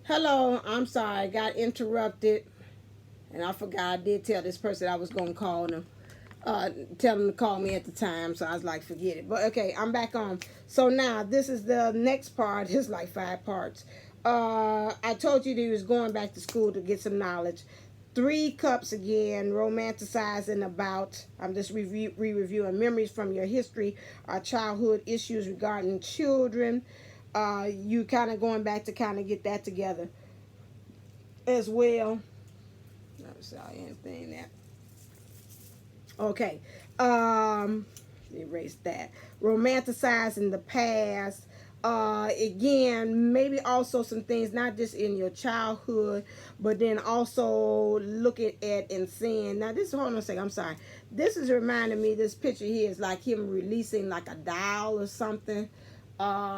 Hello, I'm sorry, I got interrupted, and I forgot I did tell this person I was going to call them, tell them to call me at the time, so I was like, forget it. But okay, I'm back on. So now, this is the next part. It's like 5 parts. I told you that he was going back to school to get some knowledge. 3 cups again, romanticizing about, I'm just re-reviewing memories from your history, childhood issues regarding children. You kind of going back to kind of get that together as well. I saw anything that. Okay. Erase that. Romanticizing the past. Again, maybe also some things not just in your childhood, but then also looking at and seeing. Now this, hold on a second, I'm sorry. This is reminding me, this picture here is like him releasing like a doll or something.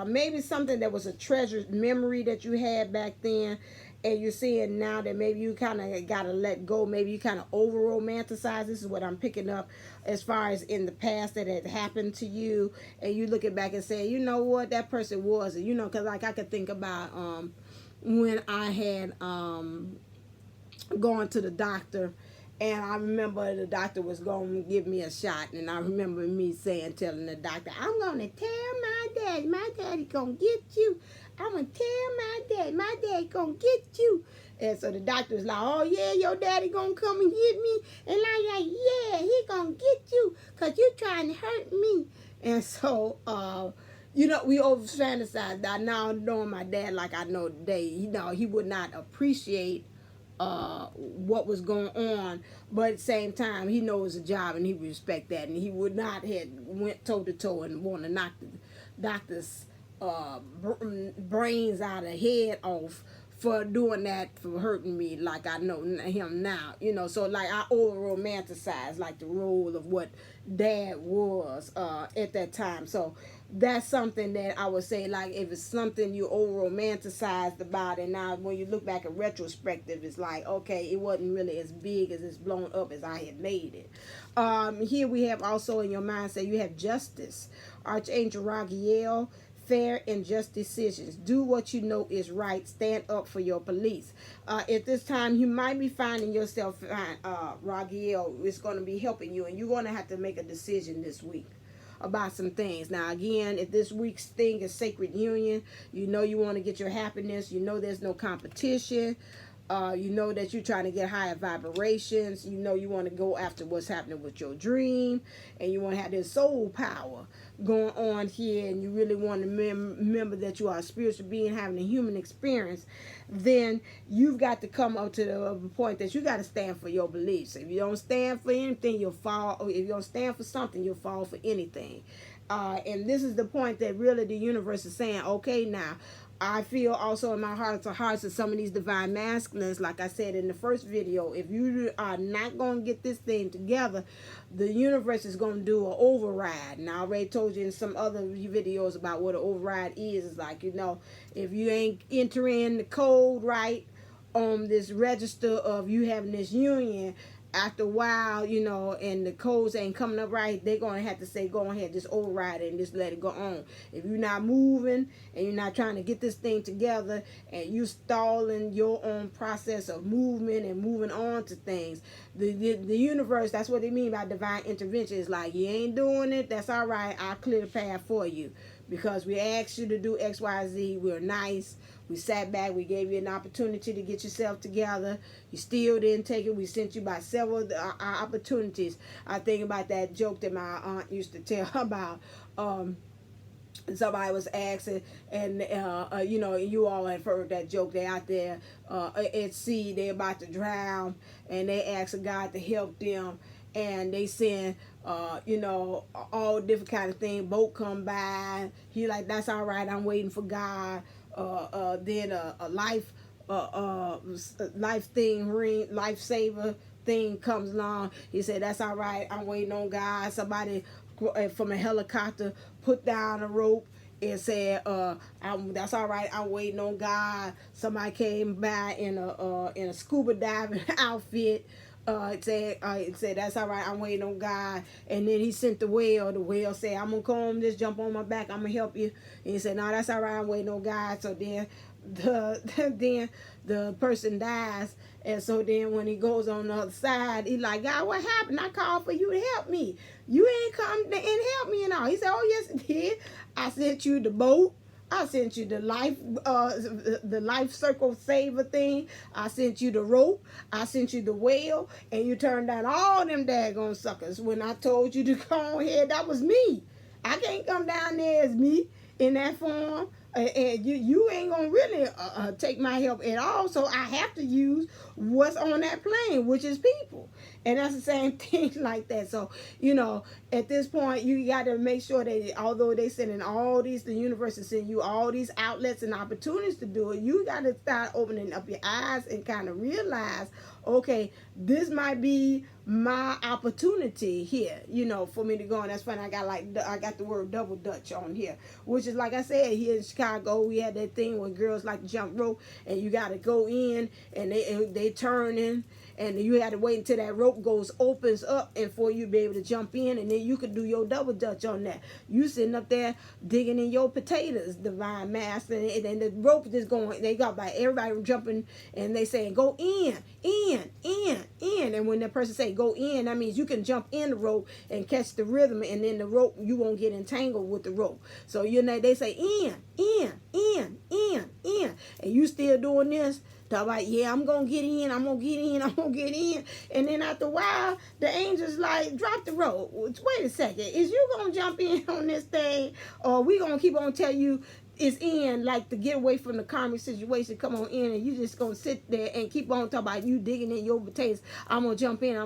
Maybe something that was a treasured memory that you had back then, and you're seeing now that maybe you kind of got to let go. Maybe you kind of over romanticize. This is what I'm picking up as far as in the past that had happened to you, and you looking back and say, you know what, that person was, you know, because like I could think about when I had gone to the doctor, and I remember the doctor was going to give me a shot, and I remember me telling the doctor, I'm going to tell my daddy going to get you. I'm going to tell my daddy going to get you. And so the doctor was like, oh yeah, your daddy going to come and get me. And I'm like, yeah, he going to get you because you trying to hurt me. And so, you know, we over fantasize that now knowing my dad like I know today, you know, he would not appreciate what was going on, but at the same time he knows a job and he would respect that, and he would not have went toe to toe and want to knock the doctor's brains out of head off for doing that, for hurting me like I know him now, you know. So like I over romanticize like the role of what dad was at that time. So that's something that I would say, like if it's something you over romanticized about, and now when you look back in retrospective, it's like, okay, it wasn't really as big as it's blown up as I had made it. Here we have also in your mindset, you have justice, Archangel Raguel. Fair and just decisions. Do what you know is right. Stand up for your beliefs. At this time, you might be finding yourself, Raguel is going to be helping you, and you're going to have to make a decision this week about some things. Now again, if this week's thing is sacred union, you know you want to get your happiness. You know there's no competition. You know that you're trying to get higher vibrations. You know you want to go after what's happening with your dream, and you want to have this soul power going on here, and you really want to remember that you are a spiritual being having a human experience. Then you've got to come up to the point that you got to stand for your beliefs. If you don't stand for anything, you'll fall. Or if you don't stand for something, you'll fall for anything. And this is the point that really the universe is saying, okay, now I feel also in my heart to hearts of some of these divine masculines, like I said in the first video, if you are not going to get this thing together, the universe is going to do an override. And I already told you in some other videos about what an override is. It's like, you know, if you ain't entering the code right on this register of you having this union, after a while, you know, and the codes ain't coming up right, they're going to have to say, go ahead, just override it and just let it go on. If you're not moving and you're not trying to get this thing together and you stalling your own process of movement and moving on to things, the universe, that's what they mean by divine intervention. Is like, you ain't doing it, that's all right, I'll clear the path for you. Because we asked you to do X, Y, Z, we're nice. We sat back, we gave you an opportunity to get yourself together. You still didn't take it. We sent you by several opportunities. I think about that joke that my aunt used to tell about somebody was asking, and you know, you all have heard that joke. They out there at sea, they about to drown, and they ask God to help them, and they send you know, all different kind of things. Boat come by, he like, that's all right, I'm waiting for God. Then a life lifesaver thing comes along. He said, that's all right, I'm waiting on God. Somebody from a helicopter put down a rope and said, that's all right, I'm waiting on God. Somebody came by in a scuba diving outfit. It said, that's all right, I'm waiting on God. And then he sent the whale. The whale said, I'm gonna come, just jump on my back, I'm gonna help you. And he said, no, that's all right, I'm waiting on God. So then then the person dies, and so then when he goes on the other side, he's like, God, what happened? I called for you to help me. You ain't come and help me and all. He said, oh yes, it did. I sent you the boat. I sent you the life circle saver thing. I sent you the rope. I sent you the whale, and you turned down all them daggone suckers when I told you to go ahead. That was me. I can't come down there as me in that form. And you ain't gonna really take my help at all. So I have to use what's on that plane, which is people. And that's the same thing like that. So, at this point, you got to make sure that although they sending all these, the universe is sending you all these outlets and opportunities to do it, you got to start opening up your eyes and kind of realize, okay, this might be my opportunity here, for me to go. And that's funny. I got the word double dutch on here, which is like I said, here in Chicago, we had that thing where girls like to jump rope, and you got to go in, and they turning, and you had to wait until that rope opens up, and for you to be able to jump in, and then you could do your double dutch on that. You sitting up there digging in your potatoes, divine master, and the rope is going. They got by everybody jumping, and they saying go in, and when that person say go in, that means you can jump in the rope and catch the rhythm, and then the rope, you won't get entangled with the rope. So they say in, and you still doing this. Talk about, yeah, I'm gonna get in, and then after a while, the angels like drop the rope. Wait a second, is you gonna jump in on this thing, or we gonna keep on tell you it's in, like to get away from the karmic situation? Come on in, and you just gonna sit there and keep on talking about you digging in your potatoes. I'm gonna jump in.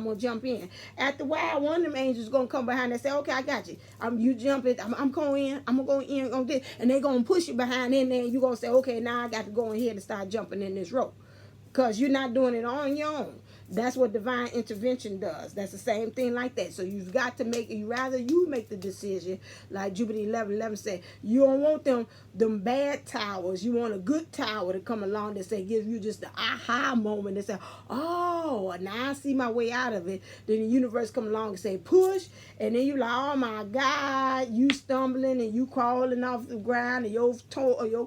After a while, one of them angels gonna come behind and say, okay, I got you. You jump it. I'm going in. I'm gonna go in on this, and they gonna push you behind in there. And you gonna say, okay, now I got to go in here and start jumping in this rope, because you're not doing it on your own. That's what divine intervention does. That's the same thing like that. So you've got to make you make the decision, like Jupiter 11:11 said. You don't want them bad towers. You want a good tower to come along that say, give you just the aha moment and say, oh, now I see my way out of it. Then the universe come along and say push, and then you like, oh my God, you stumbling and you crawling off the ground, and your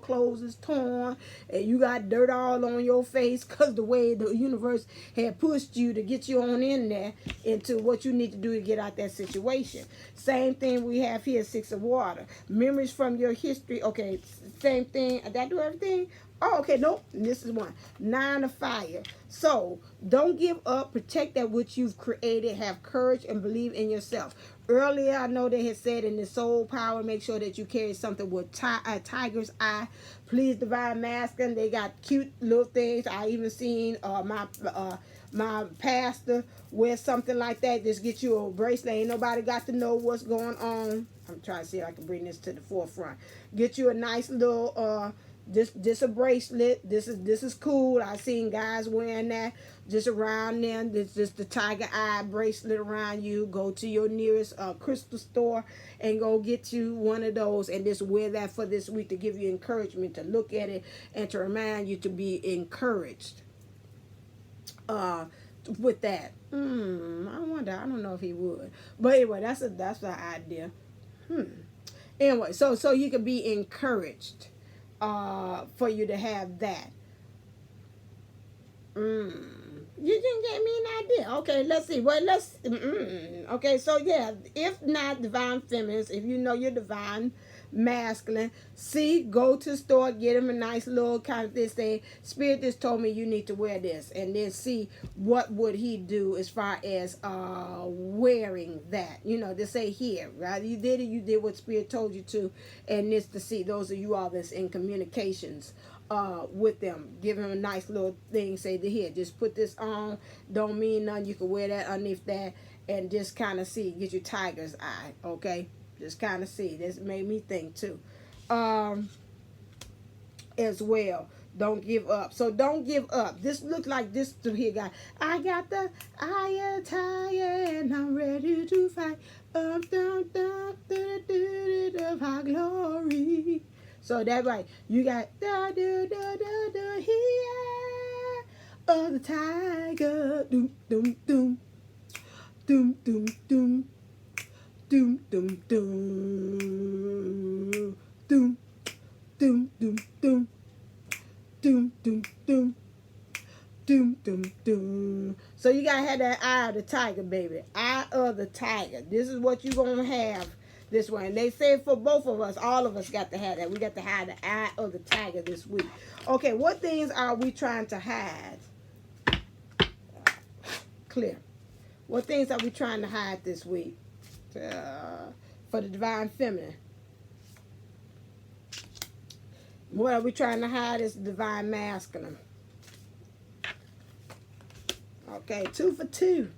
clothes is torn, and you got dirt all on your face because the way the universe had pushed you to get you on in there into what you need to do to get out that situation. Same thing we have here, Six of Water. Memories from your history. Okay, same thing. Did I do everything? Oh, okay, nope. This is one. 9 of Fire. So, don't give up. Protect that which you've created. Have courage and believe in yourself. Earlier, I know they had said in the soul power, make sure that you carry something with a tiger's eye. Please, divine masculine. They got cute little things. I even seen my pastor wear something like that. Just get you a bracelet. Ain't nobody got to know what's going on. I'm trying to see if I can bring this to the forefront. Get you a nice little this a bracelet. This is cool. I seen guys wearing that just around them. This just the tiger eye bracelet around you. Go to your nearest crystal store and go get you one of those, and just wear that for this week to give you encouragement, to look at it and to remind you to be encouraged with that. I don't know if he would, but anyway, that's the idea. Anyway, so you can be encouraged for you to have that. You didn't get me an idea. Okay, let's see. Well, okay, so yeah, if not divine feminines, if you know you're divine masculine, go to the store, get him a nice little kind of this thing. Spirit just told me you need to wear this, and then see what would he do as far as wearing that. Just say here, right? You did what Spirit told you to, and this to see those of you all that's in communications with them. Give him a nice little thing, say to here, just put this on, don't mean nothing, you can wear that underneath that, and just kind of see, get your tiger's eye, okay? Just kind of see. This made me think too. As well. Don't give up. So don't give up. This looks like this to here, guy. I got the iron tire and I'm ready to fight. Of our glory. So that's right. You got here of the tiger. Doom doom doom. Doom doom doom. Doom doom doom. Doom doom doom doom. Doom, doom, doom. Doom, doom, doom. So you gotta have that eye of the tiger, baby. Eye of the tiger. This is what you're gonna have this way. And they say for both of us, all of us got to have that. We got to have the eye of the tiger this week. Okay, what things are we trying to hide? Clear. What things are we trying to hide this week? For the divine feminine. What are we trying to hide is the divine masculine. Okay, 2 for 2.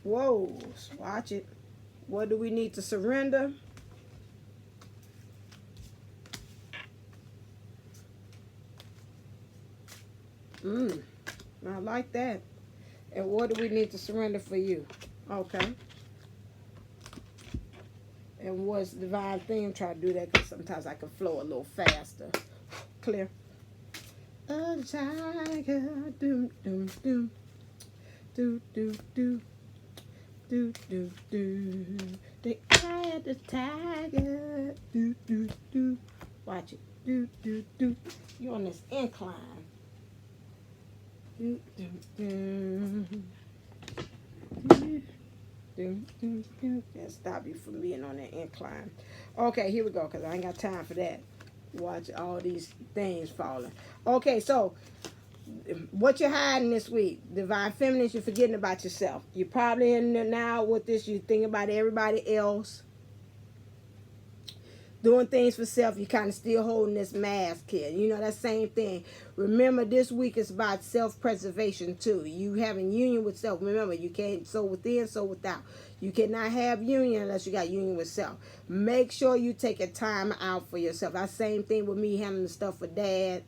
Whoa, watch it. What do we need to surrender? I like that. And what do we need to surrender for you? Okay. And what's the divine theme? Try to do that because sometimes I can flow a little faster. Clear. The tiger, doom, doom, doom, do, do, do, do, do, do. The eye of the tiger, do, do, do. Watch it, do, do, do. You're on this incline. Do, do, do. Do, do, do, do. Can't stop you from being on that incline. Okay, here we go, because I ain't got time for that. Watch all these things falling. Okay, so what you're hiding this week, divine feminine, you're forgetting about yourself. You're probably in there now with this, you think about everybody else. Doing things for self, you're kind of still holding this mask here. You know, that same thing. Remember, this week is about self-preservation too. You having union with self. Remember, you can't sow within, sow without. You cannot have union unless you got union with self. Make sure you take a time out for yourself. That same thing with me handling stuff for dad,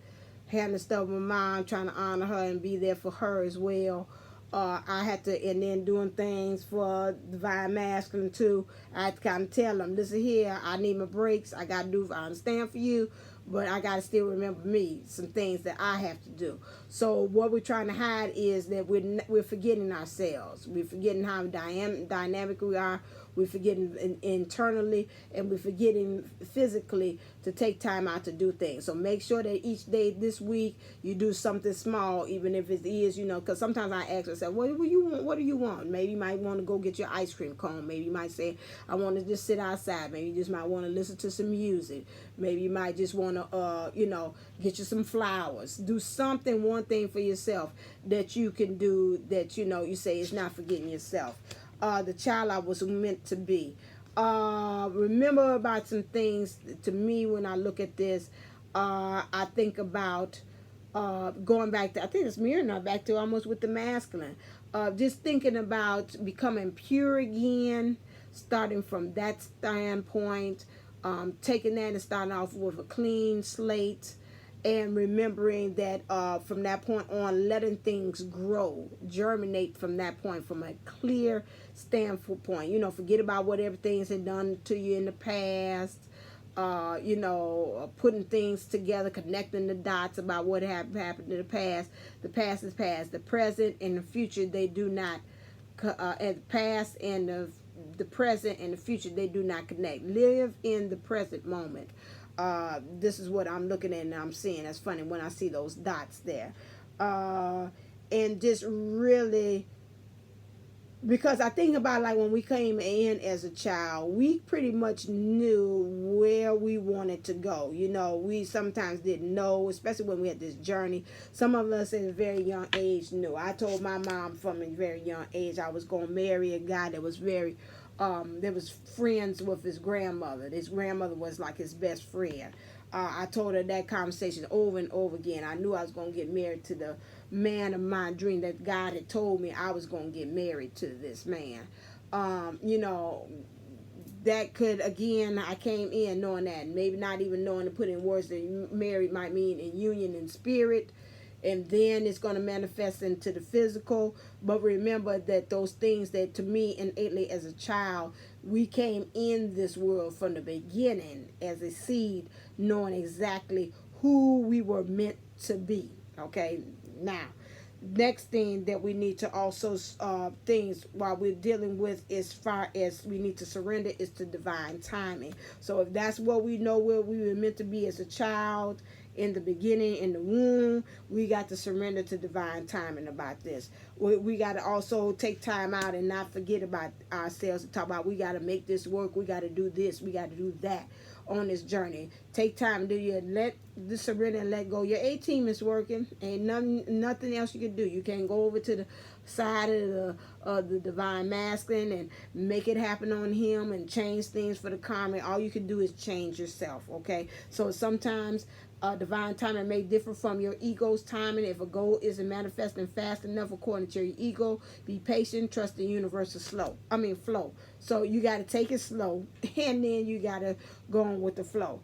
handling stuff with mom, trying to honor her and be there for her as well. I had to, and then doing things for divine masculine too. I had to kind of tell them, listen here, I need my breaks. I got to do, I understand for you, but I got to still remember me, some things that I have to do. So what we're trying to hide is that we're forgetting ourselves. We're forgetting how dynamic we are. We're forgetting internally, and we're forgetting physically to take time out to do things. So make sure that each day this week you do something small, even if it is, you know, because sometimes I ask myself, what do you want? What do you want? Maybe you might want to go get your ice cream cone. Maybe you might say, I want to just sit outside. Maybe you just might want to listen to some music. Maybe you might just want to, you know, get you some flowers. Do something, one thing for yourself that you can do that, you know, you say it's not forgetting yourself. The child I was meant to be. Remember about some things to me when I look at this. I think about going back to, I think it's mirroring back to almost with the masculine. Just thinking about becoming pure again, starting from that standpoint, taking that and starting off with a clean slate. And remembering that from that point on, letting things grow, germinate from that point, from a clear standpoint. You know, forget about what everything's had done to you in the past. You know, putting things together, connecting the dots about what happened in the past. The past is past. The present and the future, they do not. The past and the present and the future, they do not connect. Live in the present moment. This is what I'm looking at and I'm seeing. That's funny when I see those dots there. And just really, because I think about like when we came in as a child, we pretty much knew where we wanted to go. You know, we sometimes didn't know, especially when we had this journey. Some of us at a very young age knew. I told my mom from a very young age I was going to marry a guy that was very that was friends with his grandmother. His grandmother was like his best friend. I told her that conversation over and over again. I knew I was going to get married to the man of my dream, that God had told me I was going to get married to this man. You know, that could, again, I came in knowing that, maybe not even knowing to put in words that married might mean in union in spirit. And then it's going to manifest into the physical. But remember that those things that to me innately as a child, we came in this world from the beginning as a seed, knowing exactly who we were meant to be. Okay, now, next thing that we need to also, things while we're dealing with as far as we need to surrender is to divine timing. So if that's what we know where we were meant to be as a child, in the beginning, in the womb. We got to surrender to divine timing about this. We got to also take time out and not forget about ourselves and talk about we got to make this work. We got to do this. We got to do that on this journey. Take time. Do you let the surrender and let go? Your A team is working. Ain't nothing else you can do. You can't go over to the side of the divine masculine and make it happen on him and change things for the karma. All you can do is change yourself. Okay, so sometimes divine timing may differ from your ego's timing. If a goal isn't manifesting fast enough according to your ego, be patient, trust the universal flow. So you got to take it slow, and then you got to go on with the flow.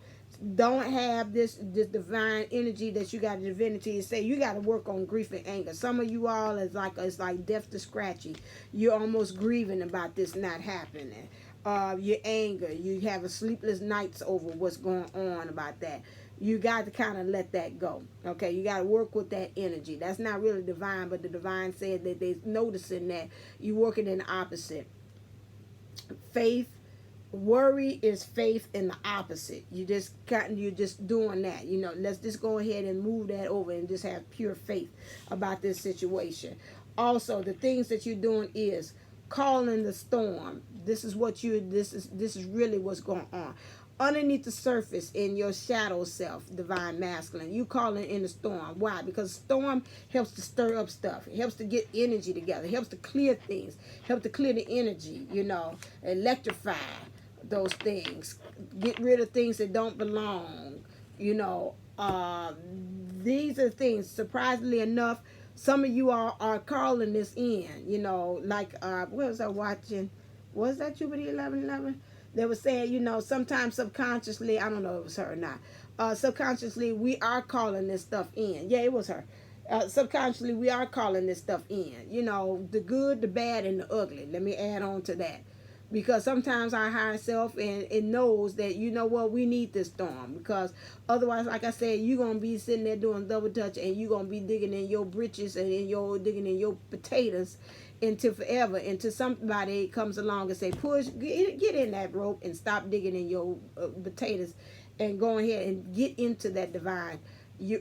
Don't have this divine energy that you got a divinity to say you got to work on grief and anger. Some of you all is like it's like death to scratchy. You're almost grieving about this not happening. Your anger, you have a sleepless nights over what's going on about that. You got to kind of let that go. Okay, you got to work with that energy. That's not really divine, but the divine said that they're noticing that you working in the opposite. Faith. Worry is faith in the opposite. You're just doing that. Let's just go ahead and move that over and just have pure faith about this situation. Also, the things that you're doing is calling the storm. This is really what's going on. Underneath the surface in your shadow self, divine masculine, you calling in the storm. Why? Because storm helps to stir up stuff. It helps to get energy together. It helps to clear things. Help to clear the energy, electrify those things. Get rid of things that don't belong. These are things, surprisingly enough, some of you are calling this in, what was I watching? Was that Jupiter 1111? They were saying, sometimes subconsciously, I don't know if it was her or not, subconsciously we are calling this stuff in. Yeah, it was her. Subconsciously we are calling this stuff in. The good, the bad, and the ugly. Let me add on to that. Because sometimes our higher self and it knows that, we need this storm. Because otherwise, like I said, you're going to be sitting there doing double touch and you're going to be digging in your britches and digging in your potatoes into forever, until somebody comes along and say, push, get in that rope and stop digging in your potatoes and go ahead and get into that divine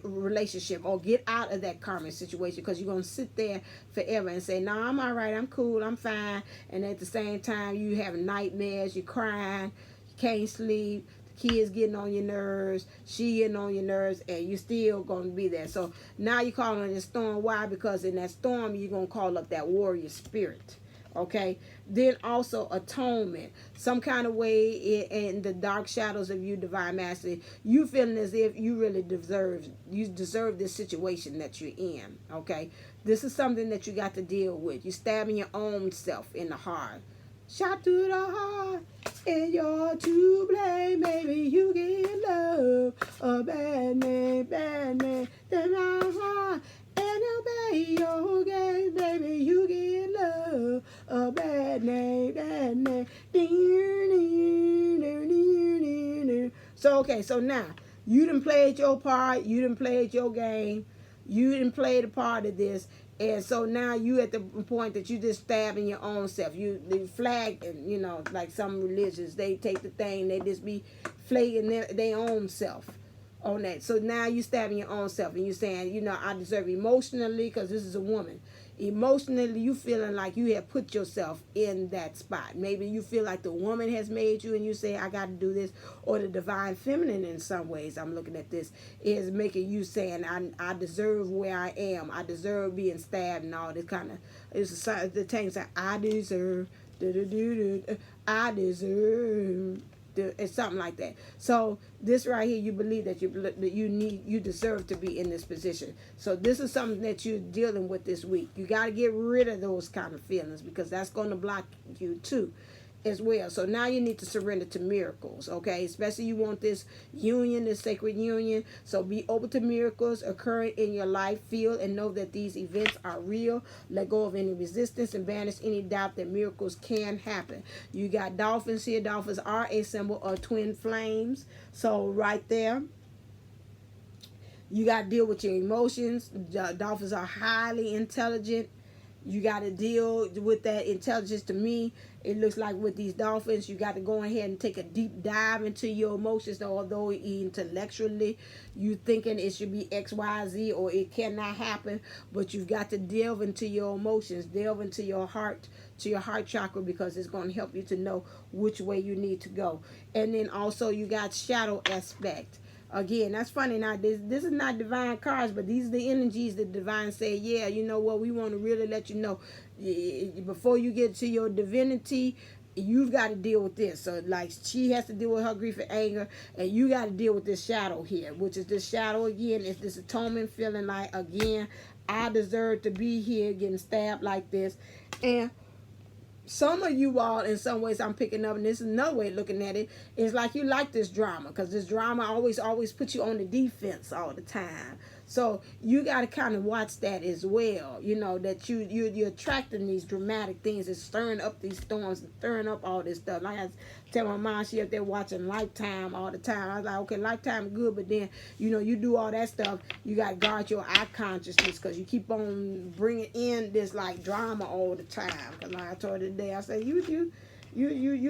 relationship or get out of that karmic situation, because you're going to sit there forever and say, no, I'm all right, I'm cool, I'm fine. And at the same time, you have nightmares, you're crying, you can't sleep, the kids getting on your nerves, she getting on your nerves, and you're still going to be there. So now you're calling it a storm. Why? Because in that storm, you're going to call up that warrior spirit. Okay, then also atonement, some kind of way in the dark shadows of you, divine master, you feeling as if you really deserve this situation that you're in. Okay, this is something that you got to deal with. You stabbing your own self in the heart. Shot to the heart, and you're to blame. Maybe you get love, a bad man, then my heart. And obey your game, baby, you get love, a bad name. So now, you done played your part, you done played your game, you done played a part of this, and so now you at the point that you just stabbing your own self. The flag, and like some religions, they take the thing, they just be flagging their own self on that. So now you stabbing your own self and you saying, I deserve emotionally, because this is a woman. Emotionally, you feeling like you have put yourself in that spot. Maybe you feel like the woman has made you and you say, I got to do this. Or the divine feminine, in some ways, I'm looking at this, is making you saying, I deserve where I am. I deserve being stabbed and all this kind of, it's the things that I deserve. I deserve. It's something like that. So this right here, you believe that you deserve to be in this position. So this is something that you're dealing with this week. You got to get rid of those kind of feelings, because that's going to block you too as well. So now you need to surrender to miracles, okay? Especially you want this union, this sacred union. So be open to miracles occurring in your life. Feel and know that these events are real. Let go of any resistance and banish any doubt that miracles can happen. You got dolphins here. Dolphins are a symbol of twin flames. So right there, you got to deal with your emotions. Dolphins are highly intelligent You got to deal with that intelligence. To me, it looks like with these dolphins, you got to go ahead and take a deep dive into your emotions. Although intellectually you thinking it should be X, Y, Z, or it cannot happen, but you've got to delve into your emotions, delve into your heart, to your heart chakra, because it's going to help you to know which way you need to go. And then also you got shadow aspect. Again, that's funny. Now, this is not divine cards, but these are the energies that divine say, yeah, you know what, we want to really let you know, before you get to your divinity, you've got to deal with this. So, like, she has to deal with her grief and anger, and you got to deal with this shadow here, which is this shadow again. It's this atonement feeling like, again, I deserve to be here getting stabbed like this. And some of you all, in some ways, I'm picking up, and this is another way of looking at it, is like you like this drama, because this drama always puts you on the defense all the time. So you got to kind of watch that as well. You know, that you're attracting these dramatic things. It's stirring up these storms, and stirring up all this stuff. Like I tell my mom, she up there watching Lifetime all the time. I was like, okay, Lifetime good, but then, you know, you do all that stuff, you got to guard your eye consciousness, because you keep on bringing in this like drama all the time. Because like I told her today, I said, you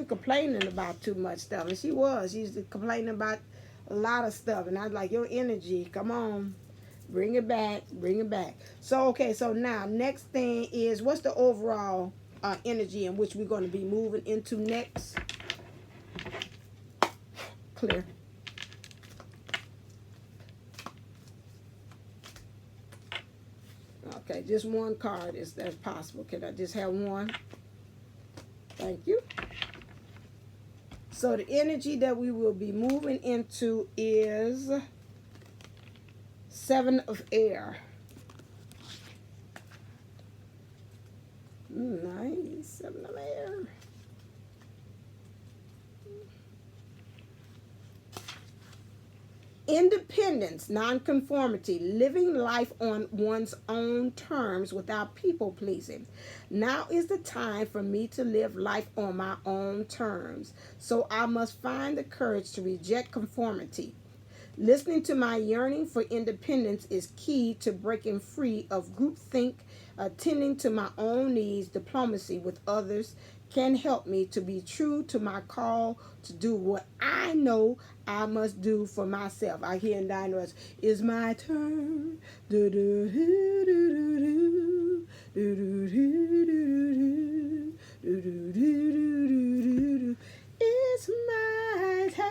complaining about too much stuff. And she's complaining about a lot of stuff. And I was like, your energy, come on. Bring it back. So, okay, so now, next thing is, what's the overall energy in which we're going to be moving into next? Clear. Okay, just one card is that's possible. Can I just have one? Thank you. So the energy that we will be moving into is 7 of air. Nice. 7 of air. Independence, nonconformity, living life on one's own terms without people pleasing. Now is the time for me to live life on my own terms. So I must find the courage to reject conformity. Listening to my yearning for independence is key to breaking free of groupthink. Attending to my own needs, diplomacy with others can help me to be true to my call to do what I know I must do for myself. I hear in Dinos, it's my turn. Do, do, do, do, do, do, do, do, do, do, do, it's my turn.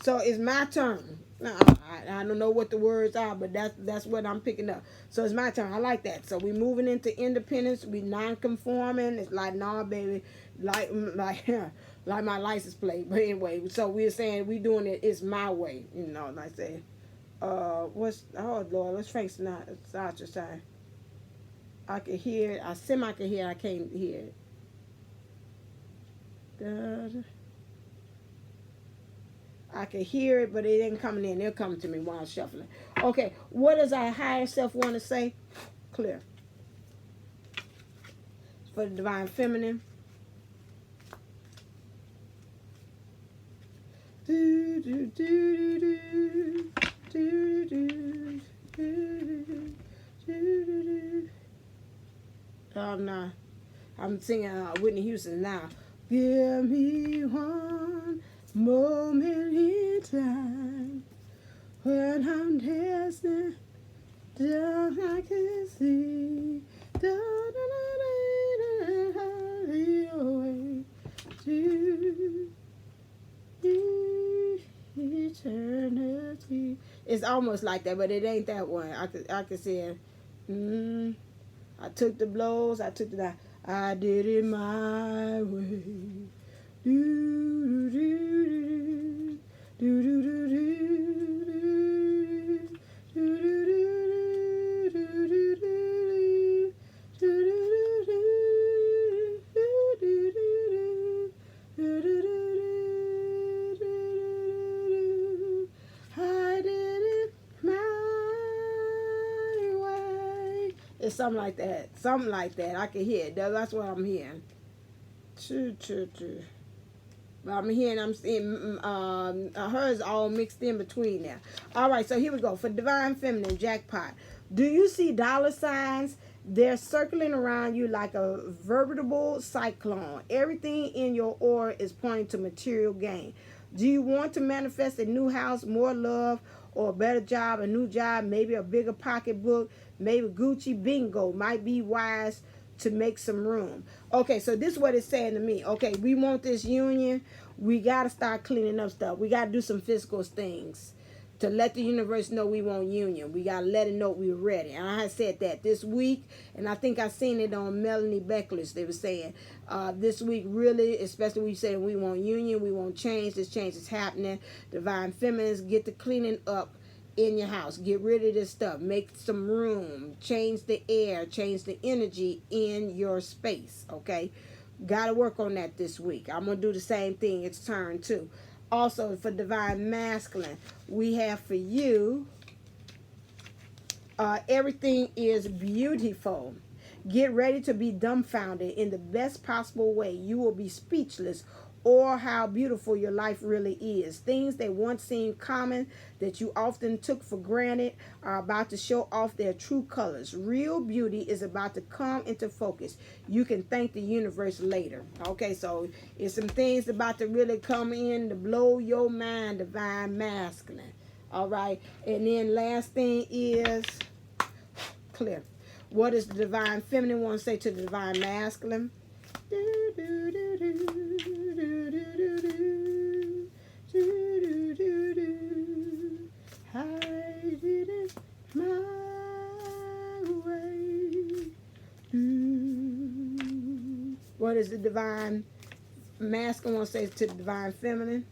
So it's my turn. I don't know what the words are, but that's what I'm picking up. So it's my turn. I like that. So we moving into independence. We non-conforming. It's like, nah, baby, like my license plate. But anyway, so we're saying we doing it. It's my way. You know, like I say, oh Lord, let's Frank Sinatra side. I can hear it. I can hear it. I can't hear it. I can hear it, but it ain't coming in. It'll come to me while I'm shuffling. Okay, what does our higher self want to say? Clear. For the divine feminine. Do, do, do, do, do, do, do, do, do. Oh, no. I'm singing Whitney Houston now. Give me one moment in time when I'm dancing down I can see away to eternity. It's almost like that, but it ain't that one. I could see it. I took the blows, I did it my way. Do, do, do, do, do, do, I did it my way. It's something like that. Something like that. I can hear it. That's what I'm hearing. True. But I'm hearing, I'm seeing, hers all mixed in between there. All right, so here we go. For divine feminine, jackpot. Do you see dollar signs? They're circling around you like a veritable cyclone. Everything in your aura is pointing to material gain. Do you want to manifest a new house, more love, or a better job, a new job, maybe a bigger pocketbook, maybe Gucci? Bingo. Might be wise to make some room. Okay, so this is what it's saying to me. Okay, we want this union. We got to start cleaning up stuff. We got to do some physical things to let the universe know we want union. We got to let it know we're ready. And I had said that this week, and I think I seen it on Melanie Beckler's. They were saying this week really, especially we say we want union, we want change. This change is happening. Divine Feminines, get the cleaning up in your house. Get rid of this stuff. Make some room. Change the air. Change the energy in your space. Okay? Got to work on that this week. I'm going to do the same thing. It's turn too. Also, for Divine Masculine, we have for you, everything is beautiful. Get ready to be dumbfounded in the best possible way. You will be speechless or how beautiful your life really is. Things that once seemed common, that you often took for granted, are about to show off their true colors. Real beauty is about to come into focus. You can thank the universe later. Okay, so it's some things about to really come in to blow your mind, Divine Masculine. All right, and then last thing is clear. What does the Divine Feminine want to say to the Divine Masculine? I did it my way. What does the Divine Masculine want to say to the Divine Feminine?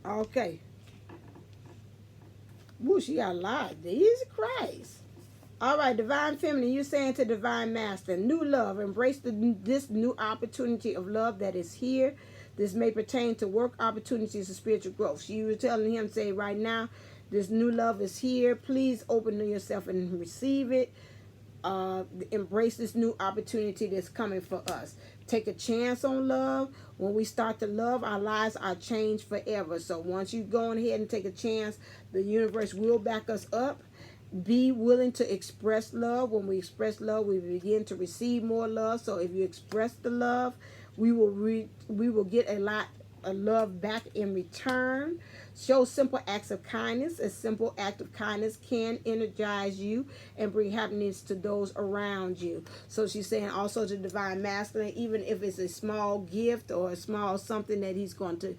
Okay. Woo, she got a lot. Jesus Christ. All right, Divine Feminine, you're saying to Divine Master, new love, embrace this new opportunity of love that is here. This may pertain to work opportunities and spiritual growth. You were telling him, say right now, this new love is here. Please open to yourself and receive it. Embrace this new opportunity that's coming for us. Take a chance on love. When we start to love, our lives are changed forever. So once you go ahead and take a chance, the universe will back us up. Be willing to express love. When we express love, we begin to receive more love. So if you express the love, we will get a lot of love back in return. Show simple acts of kindness. A simple act of kindness can energize you and bring happiness to those around you. So she's saying also to Divine Masculine, even if it's a small gift or a small something that he's going to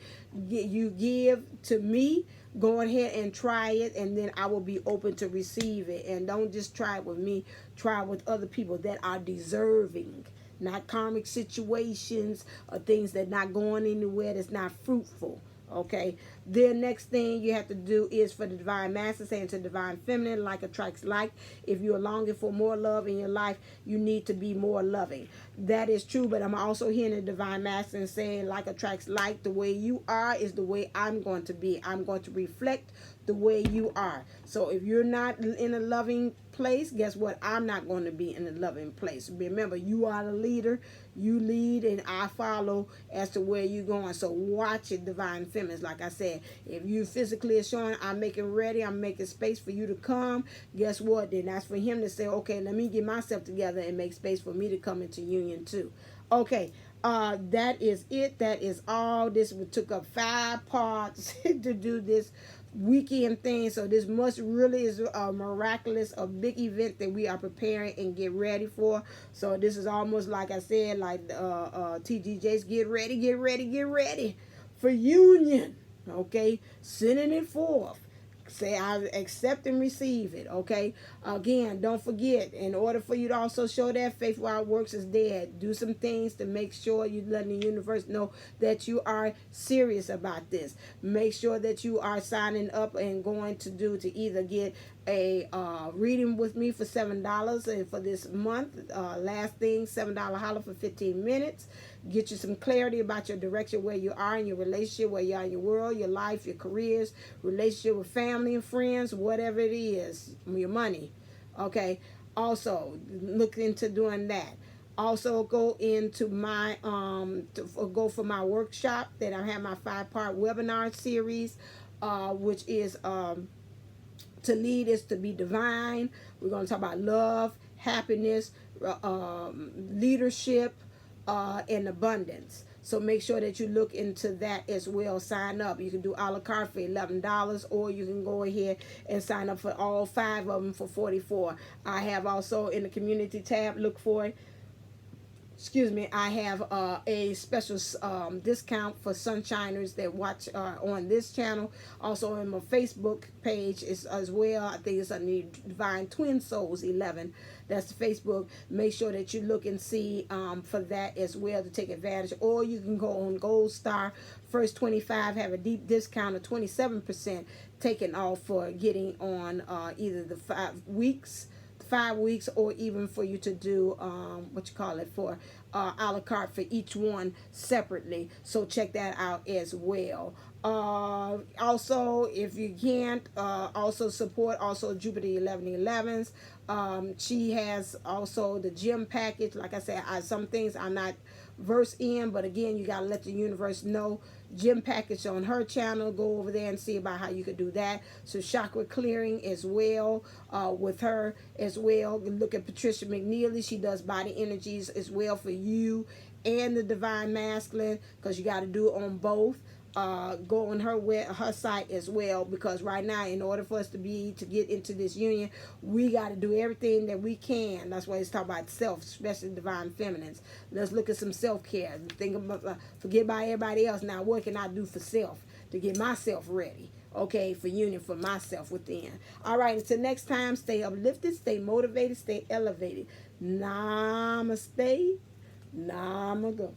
give to me, go ahead and try it, and then I will be open to receive it. And don't just try it with me, try it with other people that are deserving. Not karmic situations or things that not going anywhere, that's not fruitful. Okay, the next thing you have to do is for the Divine Master, saying to Divine Feminine, like attracts like. If you are longing for more love in your life, you need to be more loving. That is true, but I'm also hearing the Divine Master saying, like attracts like. The way you are is the way I'm going to be. I'm going to reflect the way you are. So if you're not in a loving place, guess what? I'm not going to be in a loving place. Remember, you are the leader. You lead and I follow as to where you're going. So watch it, Divine Feminines. Like I said, if you physically are showing, I'm making ready, I'm making space for you to come, guess what? Then that's for him to say, okay, let me get myself together and make space for me to come into union too. Okay, that is it. That is all. This took up 5 parts to do this weekend thing. So this must really is a miraculous, a big event that we are preparing and get ready for. So this is almost like I said, like TGJs, get ready for union. Okay, sending it forth. Say I accept and receive it. Okay, again, don't forget, in order for you to also show that faith without works is dead, do some things to make sure you're letting the universe know that you are serious about this. Make sure that you are signing up and going to either get a reading with me for $7, and for this month, last thing, $7 holler for 15 minutes. Get you some clarity about your direction, where you are in your relationship, where you are in your world, your life, your careers, relationship with family and friends, whatever it is, your money. Okay. Also, look into doing that. Also, go into my go for my workshop that I have, my 5-part webinar series which is to lead is to be divine. We're going to talk about love, happiness, leadership, and abundance. So make sure that you look into that as well. Sign up. You can do a la carte for $11, or you can go ahead and sign up for all 5 of them for $44. I have also in the community tab, look for it. Excuse me, I have a special discount for sunshiners that watch on this channel. Also on my Facebook page is as well. I think it's on the Divine Twin Souls 11. That's the Facebook. Make sure that you look and see for that as well to take advantage. Or you can go on Gold Star. First 25 have a deep discount of 27% taken off for getting on either the 5 weeks, or even for you to do for a la carte for each one separately. So check that out as well. Also, if you can't, also support also Jupiter 1111s. She has also the gym package. Like I said, some things I'm not versed in, but again, you gotta let the universe know. Gym package on her channel. Go over there and see about how you could do that. So chakra clearing as well with her as well. Look at Patricia Mcnealy. She does body energies as well for you and the divine masculine, because you got to do it on both. Go on her site as well, because right now, in order for us to get into this union, we got to do everything that we can. That's why it's talking about self, especially divine feminines. Let's look at some self-care. Think about forget about everybody else. Now, what can I do for self to get myself ready? Okay, for union, for myself within. All right, until next time, stay uplifted, stay motivated, stay elevated. Namaste. Namago.